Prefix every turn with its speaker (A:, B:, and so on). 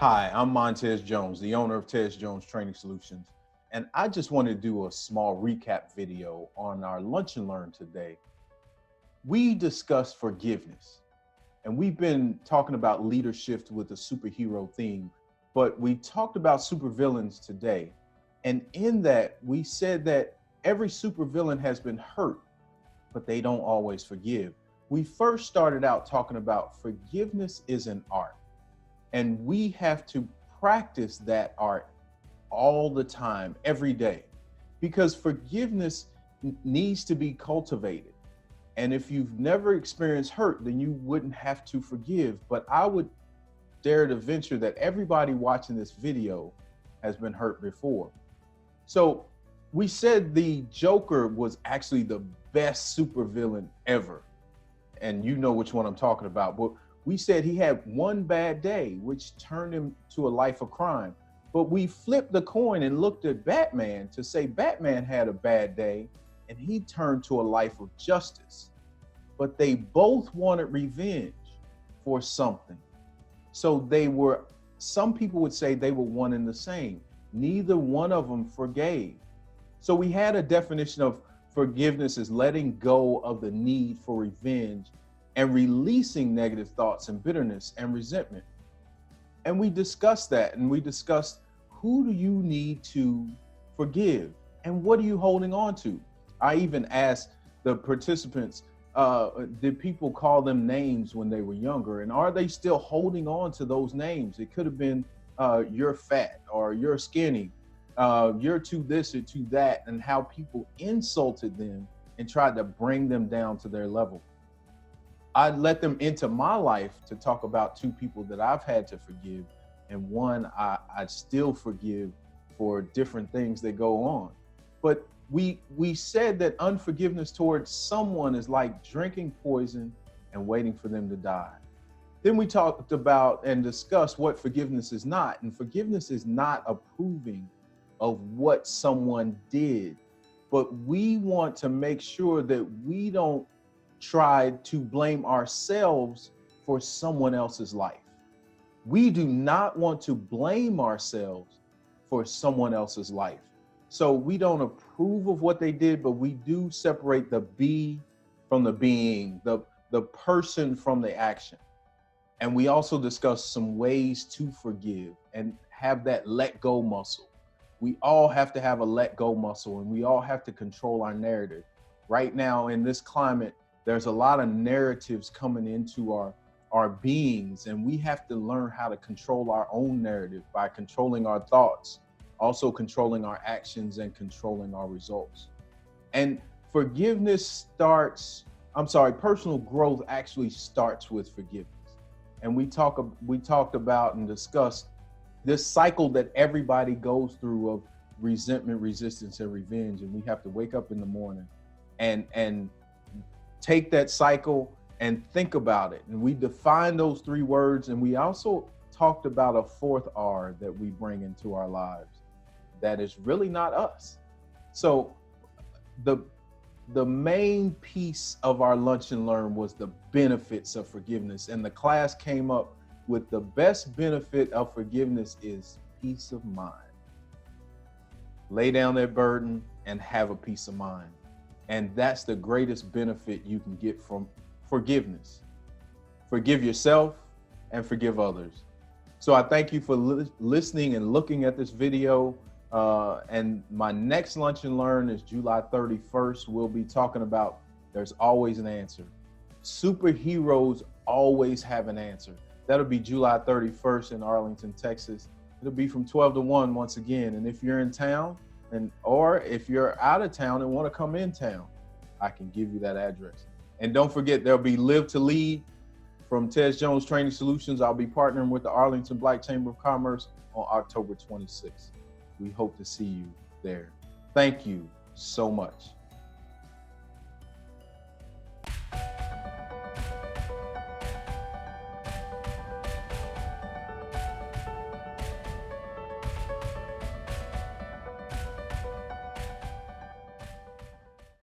A: Hi, I'm Montez Jones, the owner of Tez Jones Training Solutions, and I just want to do a small recap video on our Lunch and Learn today. We discussed forgiveness, and we've been talking about leadership with a superhero theme, but we talked about supervillains today. And in that, we said that every supervillain has been hurt, but they don't always forgive. We first started out talking about forgiveness is an art. And we have to practice that art all the time, every day, because forgiveness needs to be cultivated. And if you've never experienced hurt, then you wouldn't have to forgive. But I would dare to venture that everybody watching this video has been hurt before. So we said the Joker was actually the best supervillain ever. And you know which one I'm talking about. But we said he had one bad day, which turned him to a life of crime. But we flipped the coin and looked at Batman to say Batman had a bad day and he turned to a life of justice. But they both wanted revenge for something. So some people would say they were one and the same. Neither one of them forgave. So we had a definition of forgiveness as letting go of the need for revenge and releasing negative thoughts and bitterness and resentment. And we discussed that, and we discussed who do you need to forgive and what are you holding on to? I even asked the participants, did people call them names when they were younger? And are they still holding on to those names? It could have been you're fat or you're skinny, you're too this or too that, and how people insulted them and tried to bring them down to their level. I let them into my life to talk about two people that I've had to forgive, and one I still forgive for different things that go on. But we said that unforgiveness towards someone is like drinking poison and waiting for them to die. Then we talked about and discussed what forgiveness is not, and forgiveness is not approving of what someone did, but we want to make sure that we don't try to blame ourselves for someone else's life. We do not want to blame ourselves for someone else's life. So we don't approve of what they did, but we do separate the be from the being, the person from the action. And we also discuss some ways to forgive and have that let go muscle. We all have to have a let go muscle, and we all have to control our narrative. Right now in this climate, there's a lot of narratives coming into our beings, and we have to learn how to control our own narrative by controlling our thoughts, also controlling our actions and controlling our results. And personal growth actually starts with forgiveness. And we talked about and discussed this cycle that everybody goes through of resentment, resistance, and revenge. And we have to wake up in the morning and take that cycle and think about it. And we define those three words. And we also talked about a fourth R that we bring into our lives that is really not us. So the main piece of our Lunch and Learn was the benefits of forgiveness. And the class came up with the best benefit of forgiveness is peace of mind. Lay down that burden and have a peace of mind. And that's the greatest benefit you can get from forgiveness. Forgive yourself and forgive others. So I thank you for listening and looking at this video. And my next Lunch and Learn is July 31st. We'll be talking about there's always an answer. Superheroes always have an answer. That'll be July 31st in Arlington, Texas. It'll be from 12 to 1 once again. And if you're in town, or if you're out of town and want to come in town, I can give you that address. And don't forget, there'll be Live to Lead from Tez Jones Training Solutions. I'll be partnering with the Arlington Black Chamber of Commerce on October 26th. We hope to see you there. Thank you so much.